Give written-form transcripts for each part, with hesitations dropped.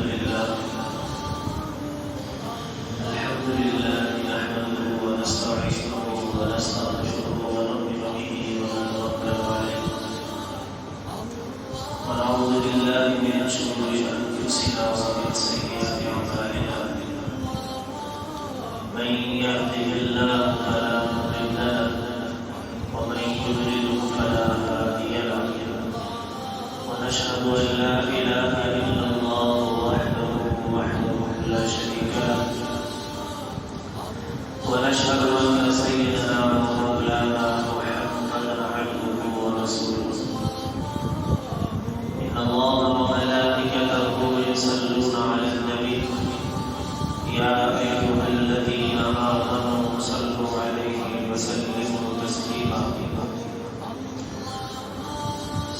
لله نحمده ونستعينه ونستغفره ونؤمن به ونتوكل عليه ونعوذ بالله من شرور أنفسنا ومن سيئات أعمالنا من يهده الله فلا مضل له ومن يضلل فلا هادي له ونشهد أن لا إله إلا الله وحده لا شريك له ونشهد أن سيدنا ومولانا محمدا عبده ورسوله إن الله وملائكته يصلون على النبي يا أيها الذين آمنوا صلوا عليه وسلموا تسليما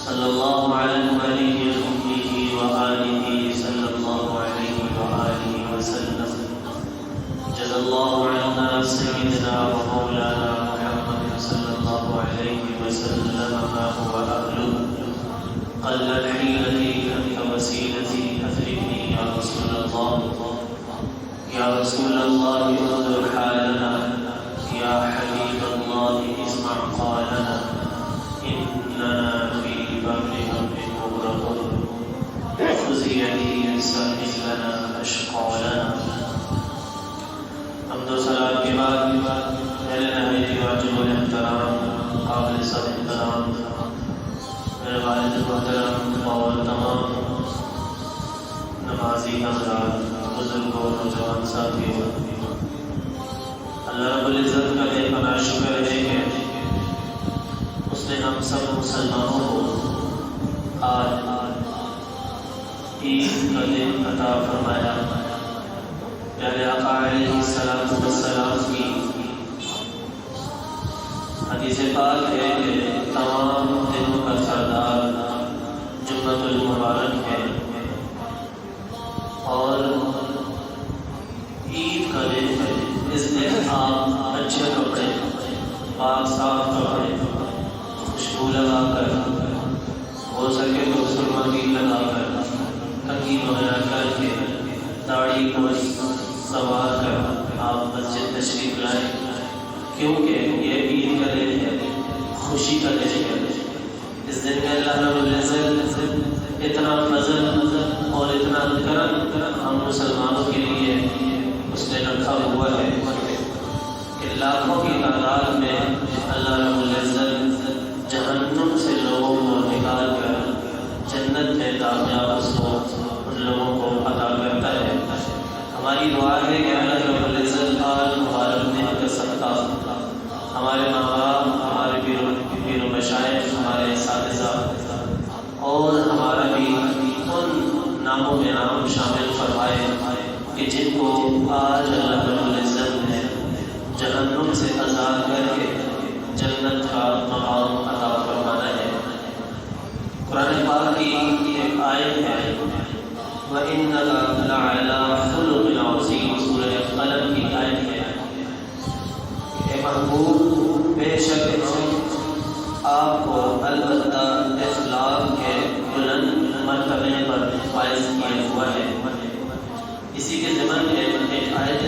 صلى الله على النبي الأمي وآله صلى الله عليه وآله وسلم جزا الله عنا سيدنا ومولانا محمد صلى الله عليه وسلم ما هو أهله قل الحيلة أنت وسيلتي أثرني يا رسول الله يا رسول الله انظر حالنا يا حبيب الله اسمع قالنا إننا في بر مغرقون خذ يدي سهل لنا أشقالنا حمد و صلاة کے بعد میرے نہایت واجب الاحترام قابل صد احترام میرے والد محترم اور تمام نمازی حضرات بزرگوں نوجوان ساتھیوں، اللہ رب العزت کا بے پناہ شکر ہے کہ اس نے ہم سب مسلمانوں کو آج عید کا دن عطا فرمایا۔ پیارے آقا علیہ السلام کی حدیث پاک ہے کہ تمام دنوں کا سردار جمعۃ المبارک ہے، اور عید کا دن ہے۔ اس دن آپ اچھے کپڑے، پاک صاف کپڑے، خوشبو لگا کر، ہو سکے تو سرما بھی لگا کر، کنگھی وغیرہ کر کے، داڑھی کو سوار کر آپ مسجد تشریف لائیں، کیونکہ یہ عید کا دن ہے، خوشی کا دن ہے۔ اس دن میں اللہ رب العزت اتنا فضل اور اتنا کرم ہم مسلمانوں کے لیے اس نے رکھا ہوا ہے کہ لاکھوں کی تعداد میں اللہ رب العزت جہنم سے لوگوں کو نکال کر جنت میں کامیاب اس کو ان لوگوں کو عطا کرتا ہے۔ ہماری دعا ہے کہ اللہ رب العزت آج مبارک دن کا صدقہ ہمارے ماں باپ، ہمارے پیر و مشائخ، ہمارے اساتذہ اور ہمارا بھی ان ناموں میں نام شامل فرمائے کہ جن کو آج اللہ رب العزت نے جہنم سے آزاد کر کے جنت کا مقام عطا فرمانا ہے۔ قرآن پاک کی ایک آیت ہے وَإِنَّكَ لَعَلَىٰ خُلُقٍ عَظِيمٍ، سورہ قلم کی آیت ہے کہ محبوب بے شک آپ کو البتہ اخلاق کے بلند مرتبے پر فائز کیا ہوا ہے۔ اسی کے ضمن میں ایک آیت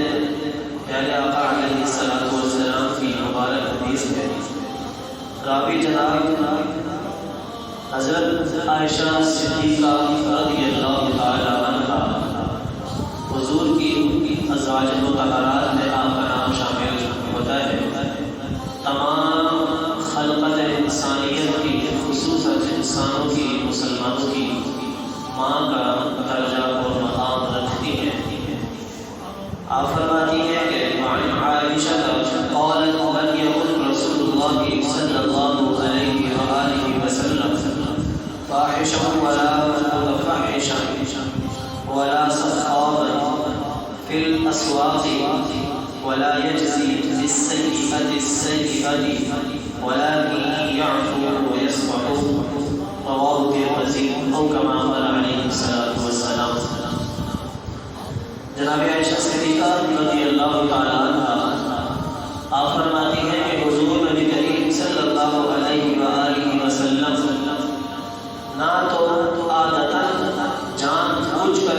پیارے آقا علیہ السلام کی مبارک حدیث ہے۔ راوی جناب حضرت عائشہ صدیقہ رضی اللہ تعالی عنہا، حضور کی ازواج مطہرات میں آپ کا نام شامل ہوتا ہے۔ تمام خلقت انسانیت کی، خصوصاً انسانوں کی، مسلمانوں کی ماں کا درجہ اور مقام رکھتی ہے۔ آپ فرماتی ہے کہ وعن عائشہ قالت لم يكن رسول الله صلی اللہ علیہ وآلہ وسلم فاحشا ولا متفحشا ولا سخابا في الأسواق ولا يجزي بالسيئة السيئة ولكن يعفو ويصفح، رواه الترمذي أو كما قال عليه الصلاة والسلام۔ جناب عائشہ صدیقہ رضی اللہ تعالی عنہا آپ فرماتی ہیں کہ حضور نبی کریم صلی اللہ علیہ وآلہ وسلم نہ تو عادتاً جان بوجھ کر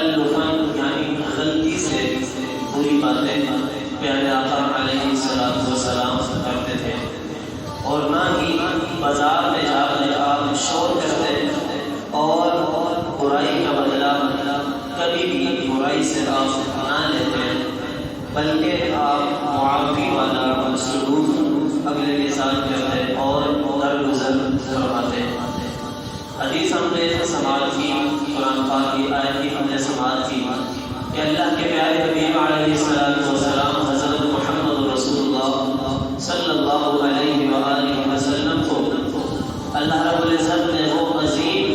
تکلفاً یعنی غلطی سے بری باتیں پیارے آقا علیہ السلام کرتے تھے، اور نہ ہی بازار میں جا کر آپ شور کرتے اور برائی کا بدلہ کبھی بھی برائی سے آپ نہ لیتے، بلکہ آپ معافی والا سلوک اگلے کے ساتھ کرتے اور درگزر فرماتے۔ حدیث ہم نے سماعت کی، قرآن پاک کی آیت کی ہم نے سماعت کی کہ اللہ کے پیارے حبیب علیہ السلام حضرت محمد رسول اللہ صلی اللہ علیہ وآلہ وسلم کو اللہ رب العزت نے وہ عظیم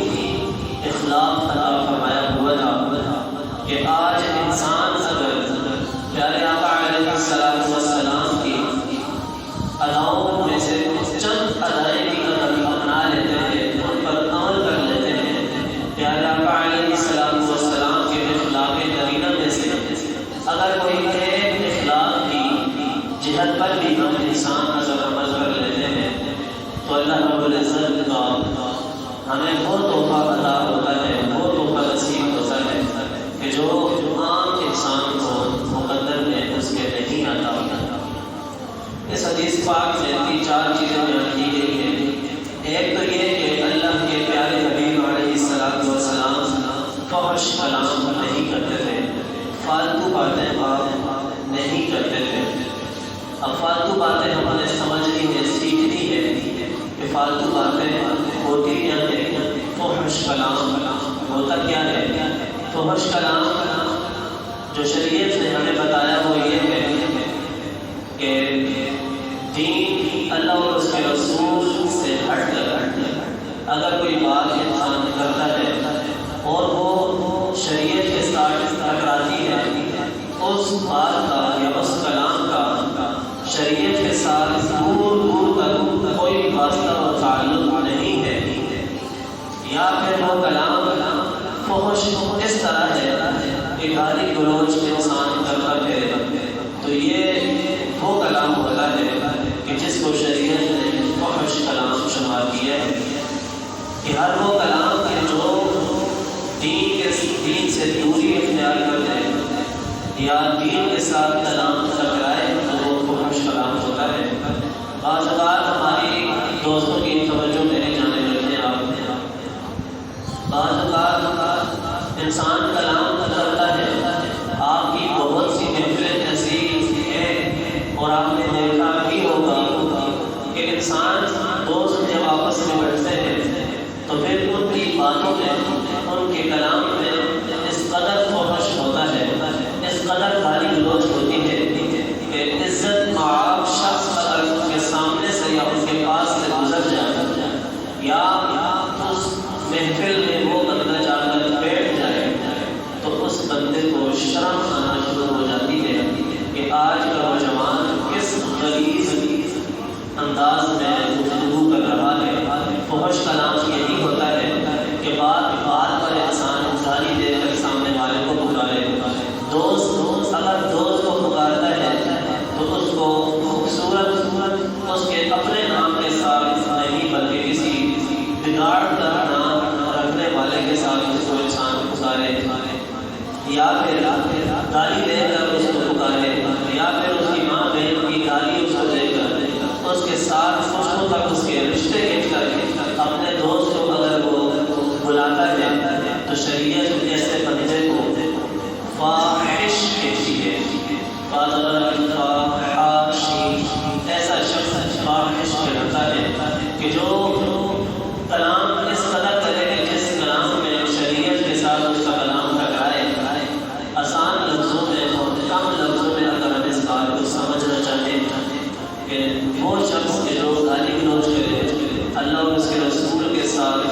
اخلاق عطا فرمایا ہوا تھا کہ آج انسان اگر پیارے آقا علیہ السلام کی اداؤں میں سے چند ادائیگی اگر اپنا لیتے ہیں، ان پر عمل کر لیتے ہیں، پیارے آقا علیہ السلام کے اخلاق کریمہ میں سے اگر کوئی ایک اخلاق کی جہت پر بھی ہم انسان اگر عمل کر لیتے ہیں تو اللہ رب العزت کا ہمیں وہ تحفہ عطا ہوتا ہے، وہ تحفہ نصیب ہوتا ہے کہ جو عام انسان کو مقدر میں اس کے نہیں آتا ہوتا۔ اس حدیث پاک میں 3-4 چیزیں بیان کی گئی ہیں۔ ایک تو یہ کہ اللہ کے پیارے حبیب علیہ السلام فحش کلام نہیں کرتے تھے، فالتو باتیں آپ نہیں کرتے تھے۔ اب فالتو باتیں ہمیں سمجھنی ہے، سیکھنی ہے کہ فالتو باتیں ہوتی کیا ہے۔ فحش کلام ہوتا کیا ہے؟ فحش کلام جو شریعت نے ہمیں بتایا وہ یہ ہے کہ دین اللہ اور اس کے رسول سے ہٹ کر اگر کوئی بات انسان کرتا ہے اور وہ شریعت کے ساتھ ٹکراتی ہے، اس بات کا یا اس کلام کا شریعت کے ساتھ دور تک کوئی واسطہ و تعلق نہیں ہے، یا پھر وہ کلام فحش اس طرح ہے کہ گالی گلوچ انسان کرتا ہے، تو یہ وہ کلام ہوتا ہے کہ جس کو شریعت نے فحش کلام شمار کیا ہے، کہ ہر وہ کلام ہے جو دین سے دوری اختیار کرتے ہیں یا دین کے ساتھ کلام ٹکرائے تو وہ فحش کلام ہوتا ہے۔ بعض اوقات ہماری دوستوں کی توجہ میرے جانے لگتے ہیں آپ، بعض اوقات انسان کلام کرتا ہے، آپ کی بہت سی محفلیں ایسی ہیں اور آپ نے دیکھا بھی ہوگا کہ انسان دوست جب آپس میں بیٹھتے ہیں تو پھر ان کی باتوں میں، ان کے کلام میں اس قدر فحش ہوتا ہے، اس قدر گالی گلوچ ہوتی ہے کہ عزت مآب شخص اگر ان کے سامنے سے یا ان کے پاس سے گزر جائے یا اس محفل میں وہ بندہ جا کر بیٹھ جائے تو اس بندے کو شرم آنا شروع ہو جاتی ہے کہ آج کا نوجوان کس غلیظ انداز میں گفتگو کر رہا ہے۔ فحش کلام یہی ہوتا ہے کہ بات پر انسان گالی دے کر سامنے والے کو پکارے۔ دوست اگر دوست کو پکارتا ہے تو اس کو خوبصورت اس کے اپنے نام کے ساتھ نہیں بلکہ کسی بگاڑ کر نام رکھنے والے کے ساتھ اس کو انسان پکارے، یا پھر گالی دے کر اس کو پکارے، یا پھر اس کی ماں بہن کی گالی اس کو دے کر اس کے ساتھ خوشبو تک اس کے رشتے کھینچ کر اپنے دوست کو اگر وہ بلاتا ہے تو شریعت ایسے بندے کو فاحش کہتی ہے۔ ایسا شخص فاحش کہلاتا ہے کہ جو کلام اس قدر کرے کہ جس کلام میں شریعت کے ساتھ اس کا کلام ٹکرائے۔ آسان لفظوں میں اور کم لفظوں میں اگر ہم اس بات کو سمجھنا چاہتے ہیں کہ وہ شخص کے جو گالی گلوچ کرے، اللہ اور اس کے رسول کے ساتھ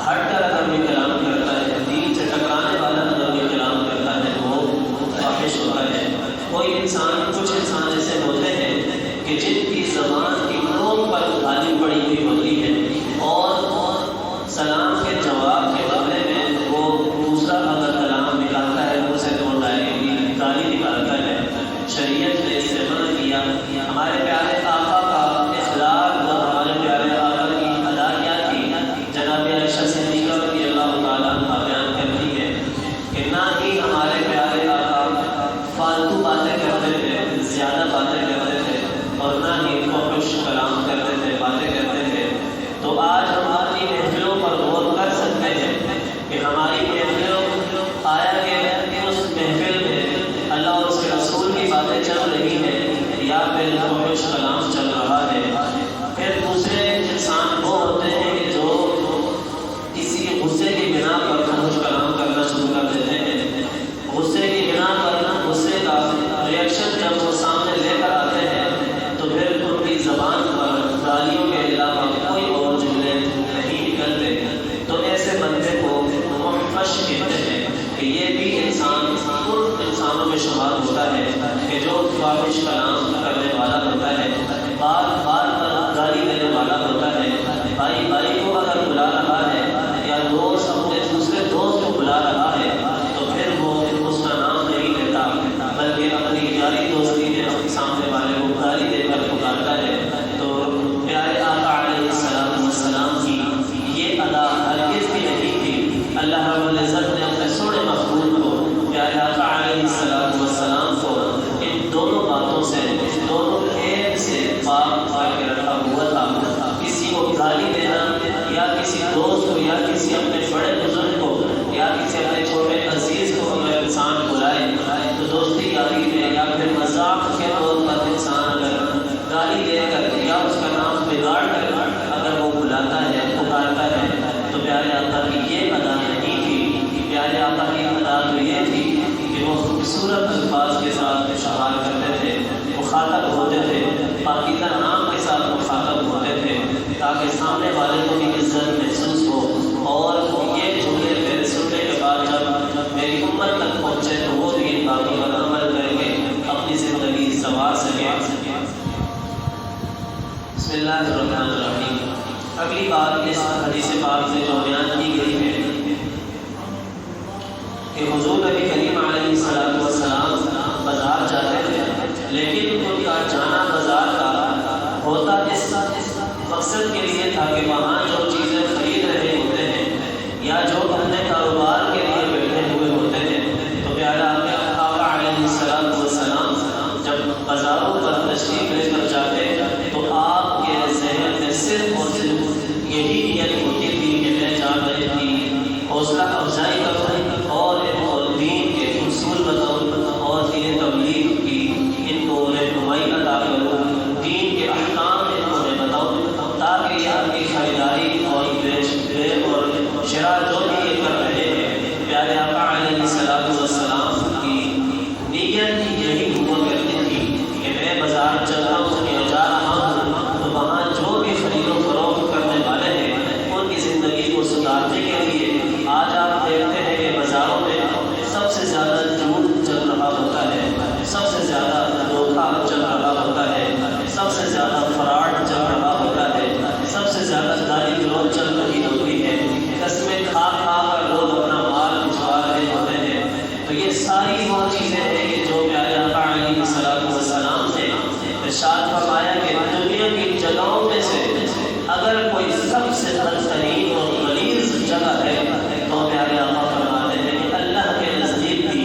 ہٹ کر اگر کوئی کلام کرتا ہے، دین سے ٹکرانے والا اگر کوئی کلام کرتا ہے تو وہ فاحش ہوتا ہے۔ کوئی انسان، کچھ انسان ایسے ہوتے ہیں کہ جن کی زبان کی نوک پر گالی پڑی ہوئی ہوتی ہے اور سلام کے جواب کے بارے میں وہ دوسرا اگر کلام نکالتا ہے وہ اسے توڑ ڈالے گالی نکالتا ہے۔ شریعت نے اس سے منع کیا۔ ہمارے پیارے آقا کا اخلاق اور ہمارے پیارے آقا کی ادا کیا تھی؟ جناب عائشہ صدیقہ رضی اللہ تعالیٰ عنہا بیان کرتی ہے کہ نہ شمار ہوتا ہے کہ جو فاحش کلام کرنے والا ہوتا ہے، بار بار پر گالی دینے والا ہوتا ہے، بھائی بھائی کو اگر بلا رہا ہے یا دوست اپنے دوسرے دوست کو بلا رہا ہے تو پھر وہ اس کا نام نہیں لیتا بلکہ اپنی یاری دوستی میں اپنے سامنے والے کو گالی دے کر پکارتا ہے۔ تو پیارے آقا علیہ السلام والسلام کی یہ ادا ہرگز بھی نہیں تھی۔ اللہ رب العزت نے اپنے سونے محبوب کو، پیارے آقا علیہ السلام والسلام کو ان دونوں باتوں سے، ان دونوں عیب سے پاک کر کے رکھا ہوا تھا۔ کسی کو گالی دینا یا کسی دوست کو یا کسی اپنے بڑے بزرگ کو یا کسی اپنے چھوٹے عزیز کو اگر انسان بلائے تو دوستی یاری میں یا پھر مذاق کے طور پر انسان اگر گالی دے کر یا اس کا نام بگاڑ کر اگر وہ بلاتا ہے، پکارتا ہے، تو پیارے آقا کی یہ ادا نہیں تھی۔ پیارے آقا کی ادا تو یہ تھی کہ وہ خوبصورت الفاظ کے ساتھ شمار کرتے تھے، مخاطب ہوتے تھے، پاکیزہ نام کے ساتھ مخاطب ہوتے تھے تاکہ سامنے والے کو بھی عزت محسوس ہو، اور یہ جملے پھر سننے کے بعد جب میری امت تک پہنچے تو وہ بھی ان باتوں پر عمل کر کے اپنی زندگی سنوار سکے۔ بسم اللہ الرحمن الرحیم۔ اگلی بات اس حدیث پاک سے جو بیان کی گئی ہے کہ حضور نبی کریم علیہ الصلوۃ والسلام بازار جاتے تھے، لیکن ان کا جانا بازار کا ہوتا اس مقصد کے لیے تھا کہ وہاں جو چیزیں خرید رہے ہوتے ہیں یا جو اپنے کاروبار کے لیے بیٹھے ہوئے ہوتے ہیں، تو پیارے آقا علیہ الصلوۃ والسلام جب بازاروں پر تشریف لے کر جاتے تو آپ کے ذہن میں صرف اور صرف یہی نیت ہوتی تھی کہ میں جا کر کی حوصلہ افزائی کروں اور ان کو دین کے اصول بتاؤں اور دین تبلیغ کی ان کو رہنمائی عطا کروں، دین کے احکام ان کو میں بتاؤں تاکہ یہ اپنی خریداری اور بے اور شراء جو بھی یہ کر رہے ہیں، پیارے آقا علیہ الصلوۃ والسلام کی نیت یہی ہوا کرتی تھی کہ میں بازار چل رہا ہوں یا جا رہا ہوں تو وہاں جو بھی خرید و فروخت کرنے والے ہیں ان کی زندگی کو سدھارنے کے لیے آج آپ دیکھتے ہیں کہ بازاروں میں سب سے زیادہ جھوٹ چل رہا ہوتا ہے، سب سے زیادہ دھوکہ چل رہا ہوتا ہے، سب سے زیادہ فراڈ چل رہا ہوتا ہے، سب سے زیادہ گالی گلوچ چل رہی ہوتی ہے، قسمیں کھا کھا کر لوگ اپنا مال بچوا رہے ہوتے ہیں۔ تو یہ ساری وہ چیزیں ہیں کہ جو پیارے آقا علیہ الصلوۃ والسلام نے ارشاد فرمایا کہ دنیا کی جگہوں میں سے اگر کوئی سب سے بدترین اور غلیظ جگہ ہے تو پیارے آقا فرماتے ہیں کہ اللہ کے نزدیک بھی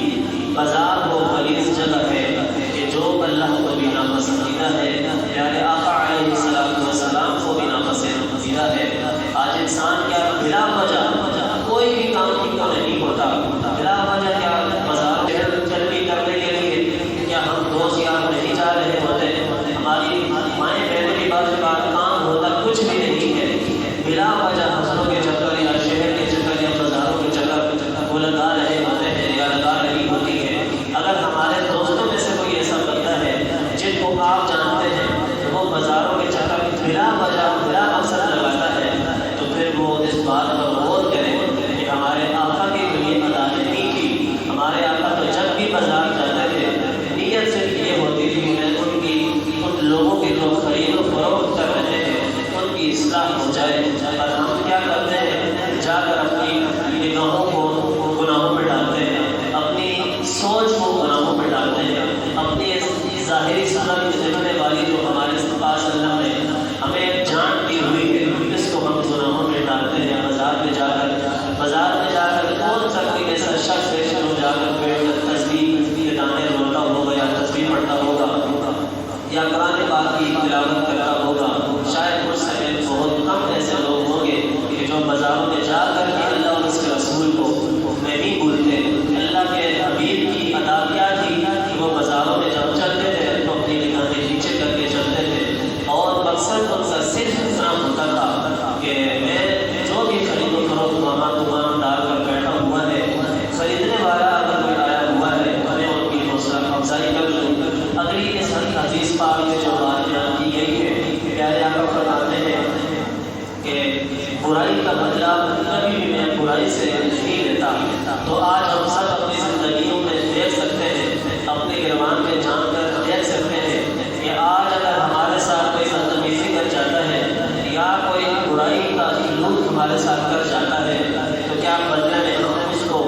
بازار وہ غلیظ جگہ ہے کہ جو اللہ کو بھی ناپسندیدہ ہے، پیارے آقا علیہ الصلوۃ والسلام کو بھی ناپسندیدہ ہے۔ آج انسان کیا بلا وجہ کوئی بھی کام کی کو نہیں ہوتا، بلا وجہ کیا بازار چلتی کرنے کے لیے کیا ہم دوست یار نہیں جا رہے ہوتے، ہماری مائیں بہنوں کی بات کا کام ہوتا کچھ بھی نہیں ہے، بلا وجہ حسنوں کے چکر یا شہر کے چکر یا بازاروں کے چکر وہ لگا رہے ہوتے ہیں یا لگا رہی ہوتی ہے۔ اگر ہمارے دوستوں میں سے کوئی ایسا بندہ ہے جن کو آپ جانتے ہیں وہ بازاروں کے چکر بلا وجہ بلا مقصد لگاتا ہے تو پھر وہ اس بات پر غور کرے کہ ہمارے آقا کی تو یہ ادا نہیں تھی۔ ہمارے آقا تو جب بھی بازار جاتے تھے نیت صرف یہ ہوتی تھی کہ ان لوگوں کی جو خرید و فروخت کر رہے ہیں ان کی اصلاح ہو جائے، اور ہم کیا کرتے ہیں جا کر اپنی نگاہوں کو گناہوں میں ڈالتے ہیں، اپنی سوچ کو گناہوں میں ڈالتے ہیں، اپنی ظاہری صورت دیکھنے والی جو ہمارے پاس اللہ نے ہمیں جان دی ہوئی ہے اس کو ہم گناہوں میں ڈالتے ہیں۔ بازار میں جا کر کون سا کوئی ایسا شخص ہے جو جا کر بیٹھ کر تسبیح کے دانے روتا ہوگا یا تسبیح پڑھتا ہوگا یا قرآن پاک کی تلاوت کرتا ہوگا؟ شاید مجھ سے بہت کم ایسے لوگ ہوں گے کہ جو بازاروں میں جا کر بھی اللہ اور اس کے رسول کو نہیں بھولتے۔ اللہ کے حبیب کی ادا کیا تھی کہ وہ بازاروں میں جب چلتے تھے تو اپنی نگاہیں نیچے کر کے چلتے تھے، اور مقصد ان کا صرف اتنا ہوتا تھا کہ میں جو بھی خرید و فروخت وہاں دکاندار کر بیٹھا ہوا ہے، خریدنے والا اگر کوئی آیا ہوا ہے میں ان کی حوصلہ افزائی کر لوں۔ اگلی اس حدیث پاک میں جو بات بیان کی گئی ہے، پیارے آقا فرماتے ہیں کہ برائی کا بدلہ کبھی بھی میں برائی سے نہیں لیتا۔ تو آج ہم سب اپنی زندگیوں میں دیکھ سکتے ہیں اپنے گروان میں جان کر دیکھ سکتے ہیں کہ آج اگر ہمارے ساتھ کوئی بدتمیزی کر جاتا ہے یا کوئی برائی کا سلوک ہمارے ساتھ کر جاتا ہے تو کیا بدلے میں ہم اس کو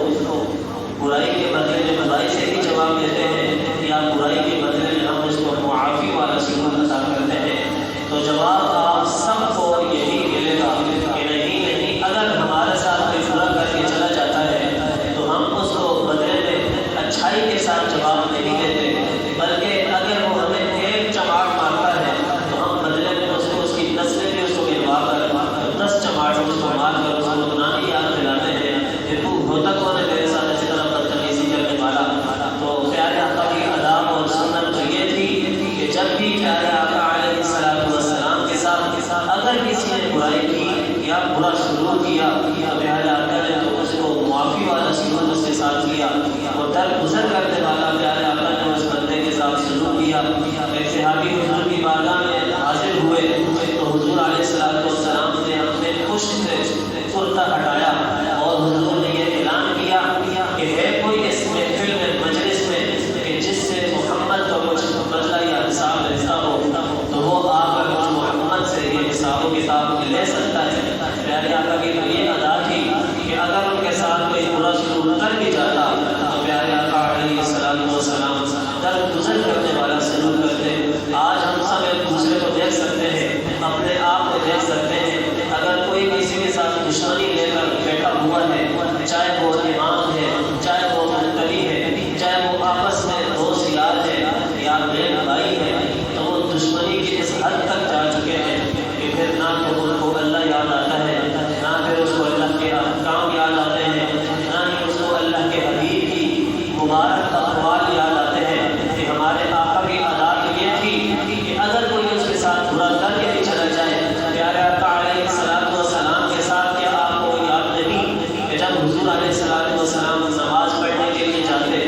برائی کے بدلے میں برائی سے ہی جواب دیتے ہیں یا برائی کے بدلے میں ہم اس کو معافی والا سلوک ادا کرتے ہیں؟ تو جواب آپ سب کو یہی ملے گا کہ نہیں، اگر ہمارے ساتھ کوئی برا کر کے چلا جاتا ہے تو ہم اس کو بدلے میں اچھائی کے ساتھ جواب نہیں دیتے، بلکہ اگر وہ ہمیں ایک چماٹ مارتا ہے تو ہم بدلے میں اس کو اس کی نسلیں بھی اس کو گروا کر 10 چماٹ اس کو مار کر اس کو گناہ کی یاد دلاتے ہیں کہ تو ہوتا کون ہے میرے ساتھ اسی طرح بدتمیزی کرنے والا۔ تو پیارے آقا کی آداب اور سنت تو یہ تھی کہ جب بھی پیارے آقا علیہ السلام کے ساتھ اگر کسی نے برائی کی یا برا سلوک کیا تو پیارے آقا نے تو اس کو معافی والا سلوک اس کے ساتھ کیا، وہ درگزر کرنے والا پیارے آقا نے اس بندے کے ساتھ سلوک کیا۔ ایک صحابی حضور کی بارگاہ میں حاضر ہوئے تو حضور علیہ السلام نے اپنے پشت سے کرتا ہٹایا اور حضور نے یہ اعلان کیا کہ ہے کوئی اس محفل میں مجلس میں کہ جس سے محمد کا کچھ بدلہ یا حساب لیتا ہو تو وہ آ کر محمد سے یہ حساب و کتاب لے سکتا ہے۔ پیارے آقا کی تو یہ ادا تھی کہ اگر ان کے ساتھ کوئی برا سلوک کر بھی جاتا تو پیارے آقا علیہ السلام درگزر کرنے والا سلوک کرتے۔ آج ہم سب ایک دوسرے کو دیکھ سکتے ہیں، اپنے آپ کو دیکھ سکتے ہیں، اگر کوئی کسی کے ساتھ دشمنی لے کر بیٹھا ہوا ہے، چاہے وہ امام ہے، چاہے وہ منتقی ہے، چاہے وہ آپس میں دوست یار ہے یا میل بھائی ہے، تو وہ دشمنی کی اس حد تک جا چکے ہیں کہ پھر نہ تو ان کو اللہ یاد آتا ہے، نہ پھر اس کو اللہ کے احکام یاد آتے ہیں، نہ ہی اس کو اللہ کے حبیب کی مبارک اقوال یاد آتے ہیں کہ ہمارے آقا کی عادت یہ تھی کہ اگر کوئی اس کے ساتھ برا کر کے بھی چلا جائے، پیارے آقا علیہ السلام کے ساتھ کیا آپ کو یاد نہیں کہ جب حضور علیہ السلام نماز پڑھنے کے لیے جاتے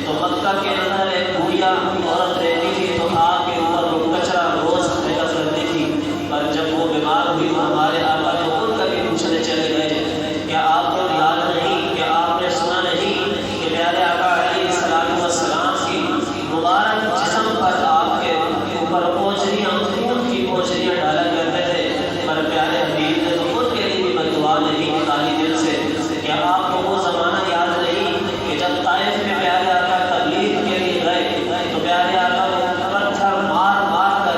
تو مکہ کے اندر ایک بوڑھیا عورت رہتی تھی تو آپ کے اوپر وہ کچرا روز پھینکا کرتی تھی، پر جب وہ بیمار ہوئی تو ہمارے آقا تو ان کا بھی پوچھنے چلے گئے کیا آپ کو یاد نہیں، کیا آپ نے سنا نہیں کہ پیارے آقا علیہ السلام کی مبارک جسم پر آپ کے اوپر اوجریاں، خون کی اوجریاں ڈالا کرتے تھے، پر پیارے حبیب نے تو ان کے لیے بھی بددعا نہیں نکالی دل سے۔ کیا آپ کو وہ زمانہ یاد نہیں کہ جب طائف میں پیارے آقا تبلیغ کے لیے گئے تو پیارے آقا کو پتھر مار مار کر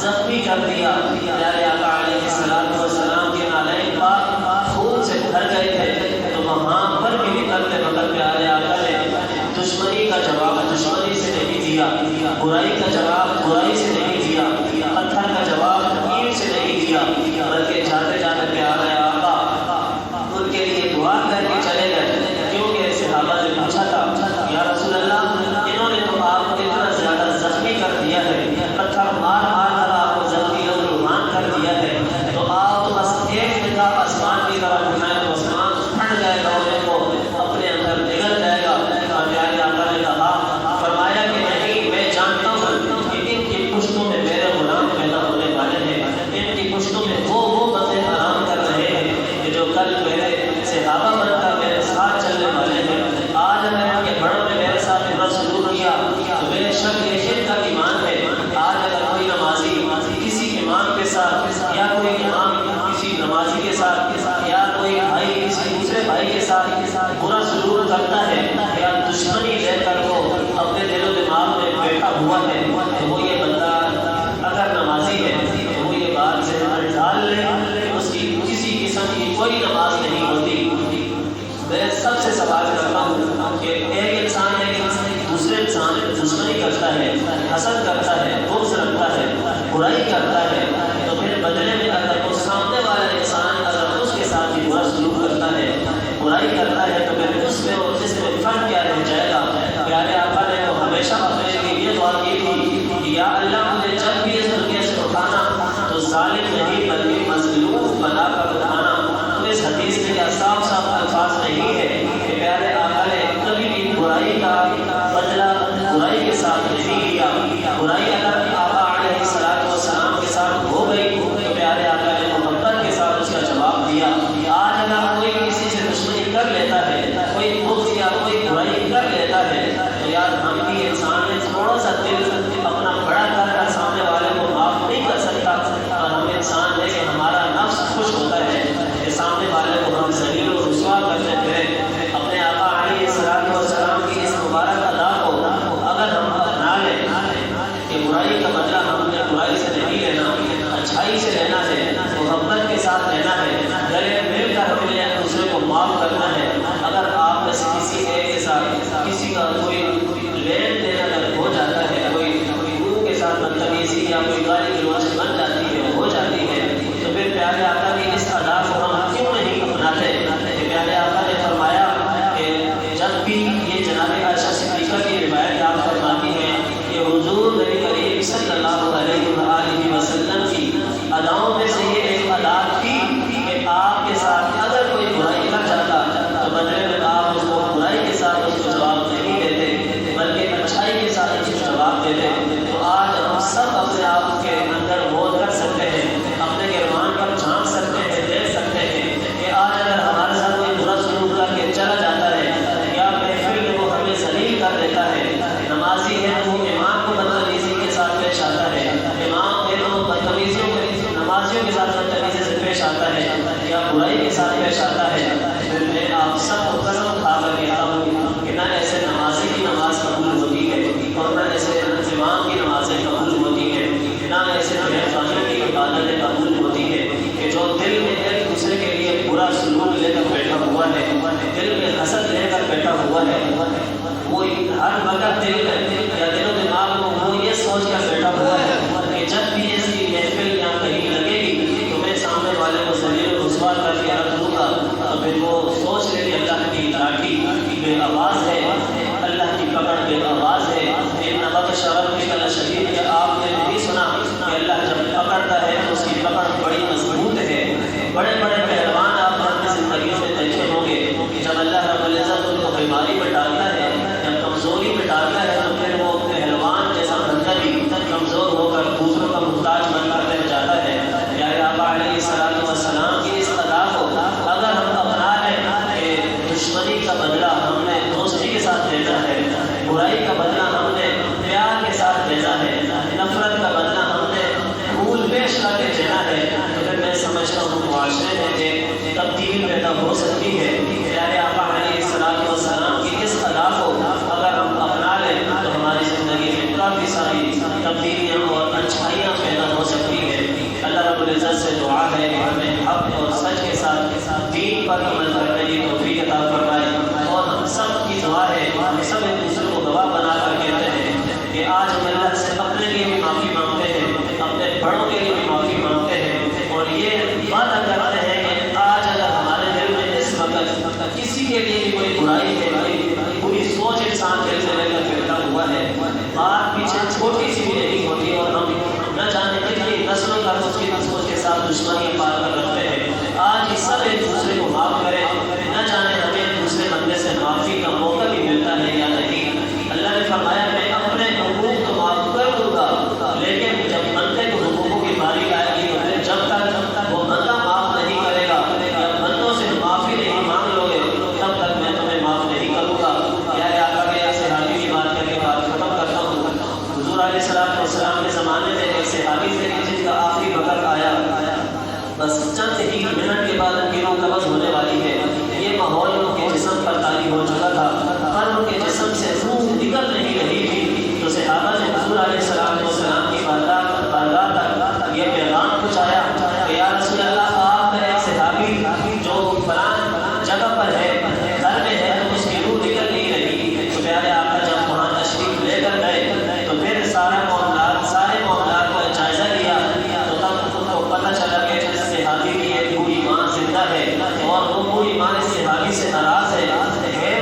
زخمی کر دیا، پیارے آقا علیہ السلام کے نالین پاک خون سے بھر گئے تھے، تو وہاں پر بھی نکلتے وقت پیارے آقا نے دشمنی کا جواب دشمنی سے نہیں دیا، برائی کا جواب برائی سے نہیں دیا، پتھر کا جواب اینٹ سے نہیں دیا، بلکہ جاتے جاتے پیارے آقا ان کے لیے دعا کر کے چلے گئے، کیونکہ صحابہ نے پوچھا تھا یا رسول اللہ انہوں نے تو آپ کو اتنا زیادہ زخمی کر دیا ہے، پتھر مار مار کر آپ کو زخمی اور روحان کر دیا ہے، تو آپ تو بس ایک نگاہ آسمان کی طرف اٹھائیں تو آسمان پھٹ جائے گا، انہیں کو اپنے اندر نگل جائے گا۔ اور پیارے آقا نے کہا فرمایا کہ نہیں، میں جانتا ہوں کہ ان کی پشتوں میں میرے غلام پیدا ہونے والے ہیں، ان کی پشتوں میں وہ بندے آرام کر رہے ہیں کہ جو کل میرے صحابہ بن کر میرے ساتھ چلنے والے ہیں۔ آج اگر ان کے بڑوں نے میرے ساتھ برا سلوک کیا تو بے شک یہ ان کا ایمان ہے۔ آج اگر کوئی نمازی کسی امام کے ساتھ یا کوئی امام کسی نمازی کے ساتھ یا کوئی بھائی کسی دوسرے بھائی کے ساتھ برا سلوک کرتا ہے یا دشمنی لے کر وہ اپنے دل و دماغ میں بیٹھا ہوا ہے تو وہ یہ بندہ اگر نمازی ہے تو وہ یہ بات سے ڈال لے کہ اس کی کسی قسم کی کوئی نماز نہیں ہوتی۔ میں سب سے سوال کرتا ہوں کہ ایک انسان ہے کہ دوسرے انسان دشمنی کرتا ہے، حسد کرتا ہے، بغض رکھتا ہے، برائی کرتا ہے، تو پھر بدلے میں اگر وہ سامنے والا انسان اگر اس کے ساتھ بھی برا سلوک کرتا ہے، برائی کرتا ہے، تو پھر اس میں اور جس میں فرق کیا رہ جائے گا؟ پیارے آقا نے تو ہمیشہ اپنے لیے یہ دعا کی تھی کہ یا اللہ مجھے جب بھی اس دنیا سے اٹھانا تو ظالم نہیں بلکہ مظلوم بنا کر اٹھانا۔ تو اس حدیث میں کیا صاف صاف الفاظ نہیں ہے کہ پیارے آقا نے کبھی بھی برائی کا بدلہ برائی کے ساتھ نہیں لیا۔ برائی اگر آقا علیہ السلام کے ساتھ ہو گئی تو پیارے آقا نے محبت کے ساتھ اس کا جواب دیا۔ آج اگر کوئی کسی سے دشمنی کر لیتا ہے، کوئی بغض یا کوئی برائی کر لیتا ہے تو یار ہم بھی انسان ہیں، تھوڑا سا دل اپنا بڑا کر کر سامنے والے کو معاف نہیں کر سکتا، اور ہم انسان ہیں کہ ہمارا نفس خوش ہوتا ہے کہ سامنے والے کو ہم ذلیل و رسوا کرتے پھریں۔ اپنے آقا علیہ الصلوۃ والسلام کی اس مبارک ادا کو اگر ہم اپنا لیں کہ برائی کا بدلہ ہم نے برائی سے نہیں لینا، اچھائی سے لینا ہے، محبت کے ساتھ لینا ہے، گلے مل کر ہم نے ایک دوسرے کو معاف کرنا ہے۔ اگر آپ میں سے کسی ایک کے ساتھ کسی کا کوئی لین دین اگر ہو جاتا ہے، کوئی منہ کے ساتھ بدتمیزی یا کوئی گالی گلوچ بن جاتی ہے، ہو جاتی ہے، تو پھر پیارے آقا کی اس ادا کو ہم کیوں نہیں اپناتے؟ کہ پیارے آقا نے فرمایا کہ جب بھی یہ جناب عائشہ صدیقہ کی روایت آپ فرماتی ہے کہ حضور نبی کریم صلی اللہ علیہ وآلہ وسلم کی اداؤں میں سے یہ ایک ادا تھی کہ آپ کے ساتھ اگر کوئی برائی کر جاتا تو بدلے میں آپ اس کو برائی کے ساتھ اس کو جواب نہیں دیتے بلکہ اچھائی کے ساتھ اس کو جواب دیتے۔ تو آج ہم سب اپنے آپ کے اندر غور کر سکتے ہیں، اپنے گرمان پر جھانک سکتے ہیں، دیکھ سکتے ہیں کہ آج اگر ہمارے ساتھ کوئی برا سلوک کر کے چلا جاتا ہے یا محفل میں وہ ہمیں ذلیل کر دیتا ہے، نمازی ہے وہ امام کو بدتمیزی کے ساتھ پیش آتا ہے، امام ہے تو بدتمیزیوں کے نمازیوں کے ساتھ بدتمیزی سے پیش آتا ہے یا برائی کے ساتھ پیش آتا ہے، پھر میں آپ سب کو قسم کھا کر کہتا ہوں کہ نہ ایسے نمازی کی نماز قبول ہوتی ہے اور نہ ایسے امام کی نمازیں قبول ہوتی ہیں، نہ ایسے خانوں کی عبادتیں قبول ہوتی ہے کہ جو دل میں ایک دوسرے کے لیے برا سلوک لے کر بیٹھا ہوا ہے، دل میں حسد لے کر بیٹھا ہوا ہے، وہ ہر وقت دل میں یا دل و دماغ میں وہ یہ سوچ کر بیٹھا ہوا ہے کہ جب بھی اس کی محفل یا کہیں لگے گی تو میں سامنے والے کو ذلیل و رسوا کر کے رکھ دوں گا، تو پھر وہ سوچ لے کہ اللہ کی لاٹھی بے آواز ہے، اللہ کی پکڑ بے آواز ہے۔ ان بطش ربک لشدید، کہ آپ نے نہیں سنا کہ اللہ جب پکڑتا ہے تو اس کی پکڑ بڑی مضبوط ہے۔ بڑے بڑے پہلوان آپ نے اپنی زندگیوں میں دیکھے ہوں گے کہ جب اللہ رب العزت ان کو بیماری میں ڈالتا ہے، جب کمزوری میں ڈالتا ہے تو پھر وہ پہلوان جیسا بندہ بھی کمزور ہو کر دوسروں کا محتاج بن کر رہ جاتا ہے۔ پیارے آقا علیہ الصلوۃ والسلام کی اس ادا کو اگر ہم اپنا لیں کہ دشمنی کا بدلہ ہم نے دوستی کے ساتھ لینا ہے، برائی کا بدلہ ہم نے پیار کے ساتھ لینا ہے، نفرت کا بدلہ ہم نے پھول پیش کر کے دینا ہے، تو پھر میں سمجھتا ہوں معاشرے میں ایک تبدیلی پیدا ہو سکتی ہے۔ پیارے آقا علیہ الصلوۃ والسلام کی اس ادا کو اگر ہم اپنا لیں تو ہماری زندگی میں کافی ساری تبدیلیاں اور اچھائیاں پیدا ہو سکتی ہیں۔ اللہ رب العزت سے دعا ہے کہ ہمیں حق اور سچ کے ساتھ دین پر عمل کرنے کی توفیق عطا فرمائے، اور ہم سب کی دعا ہے، ہم سب ایک دوسرے کو گواہ بنا کر کہتے ہیں کہ آج ہم اللہ سے اپنے لیے بھی معافی مانگتے ہیں، اپنے بڑوں کے لیے بھی معافی مانگتے ہیں، اور یہ وعدہ کرتے ہیں کہ آج اگر ہمارے دل میں اس وقت کسی کے لیے بھی کوئی برائی ہے، کوئی بری سوچ انسان دل سے لے کر بیٹھا ہوا ہے، بات پیچھے چھوٹی سی بھی نہیں ہوتی اور ہم نہ جانے کتنی نسلوں کا اس کی نسلوں کے ساتھ دشمنی پال کر رکھتے ہیں، آج ہی سب ایک دوسرے کو معاف کریں، نہ جانے ہمیں ایک دوسرے بندے سے معافی کا موقع بھی ملتا ہے یا نہیں۔ اللہ نے فرمایا میں اپنے حقوق تو معاف کر دوں گا، لیکن جب بندے کو حقوقوں کی باری آئے گی تو پھر جب تک وہ بندہ معاف نہیں کرے گا یا بندوں سے معافی نہیں مانگ لو گے تب تک میں تمہیں معاف نہیں کروں گا۔ پیارے آقا کے صحابی کی بات کر کے بات ختم کرتا ہوں۔ حضور علیہ الصلوۃ والسلام کے زمانے میں ایک صحابی تھے جن کا آخری وقت آیا، بس چند ہی منٹ کے بعد ان کی روح قبض ہونے والی ہے، یہ ماحول ان کے جسم پر طاری ہو چکا تھا، پر ان کے جسم سے روح نکل نہیں رہی تھی، تو صحابہ نے حضور علیہ السلام کی بارگاہ تک یہ پیغام پہنچایا کہ یا رسول اللہ، آپ کا ایک صحابی جو فلاں جگہ پر ہے، گھر میں ہے، تو اس کی روح نکل نہیں رہی۔ تو پیارے آقا جب وہاں تشریف لے کر گئے تو پھر سارے معاملات کا جائزہ لیا، تو تب ان کو پتہ چلا کہ اس صحابی کی ایک بوڑھی ماں زندہ ہے اور وہ بوڑھی ماں اس صحابی سے ناراض ہے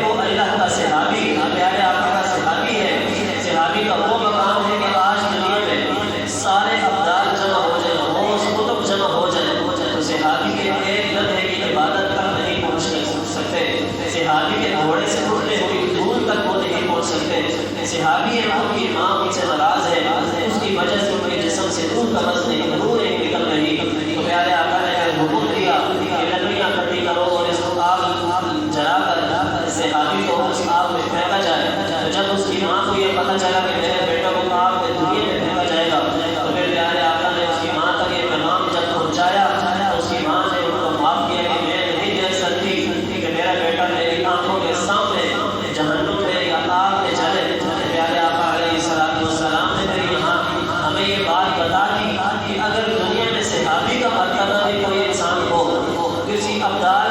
وہ اللہ کا صحابی، پیارے آقا کا صحابی ہے۔ صحابی کا وہ مقام ہے کہ آج دنیا میں سارے ابدال جمع ہو جائیں، غوث قطب جمع ہو جائیں، تو صحابی کے ایک لمحے کی عبادت تک نہیں پہنچ سکتے، صحابی کے گھوڑے سے اٹھتے ہوئی دھول تک وہ نہیں پہنچ سکتے، صحابی ہے ان کی ماں ان سے ناراض ہے، اس کی وجہ سے ان کے جسم سے روح قبض نہیں، روح نہیں نکل رہی۔ تو پیارے آقا نے حکم دیا کہ لکڑیاں اکٹھی کرو اور اس کو آگ جلا کر صحابی کو اس آگ میں پھینکا جائے۔ تو جب اس کی ماں کو یہ پتہ چلا کہ میرے بیٹا کو آپ نے دنیا میں پھینکا جائے گا، تو پھر پیارے آقا نے اس کی ماں تک یہ پیغام جب پہنچایا تو اس کی ماں نے ان کو معاف کیا کہ میں نہیں دیکھ سکتی کہ میرا بیٹا میری آنکھوں کے سامنے جہنم میں یا آگ میں جلے۔ پیارے آقا علیہ السلام نے پھر یہاں ہمیں یہ بات بتا دی کہ اگر دنیا میں صحابی کا مرتبہ بھی کوئی انسان ہو، کسی ابدال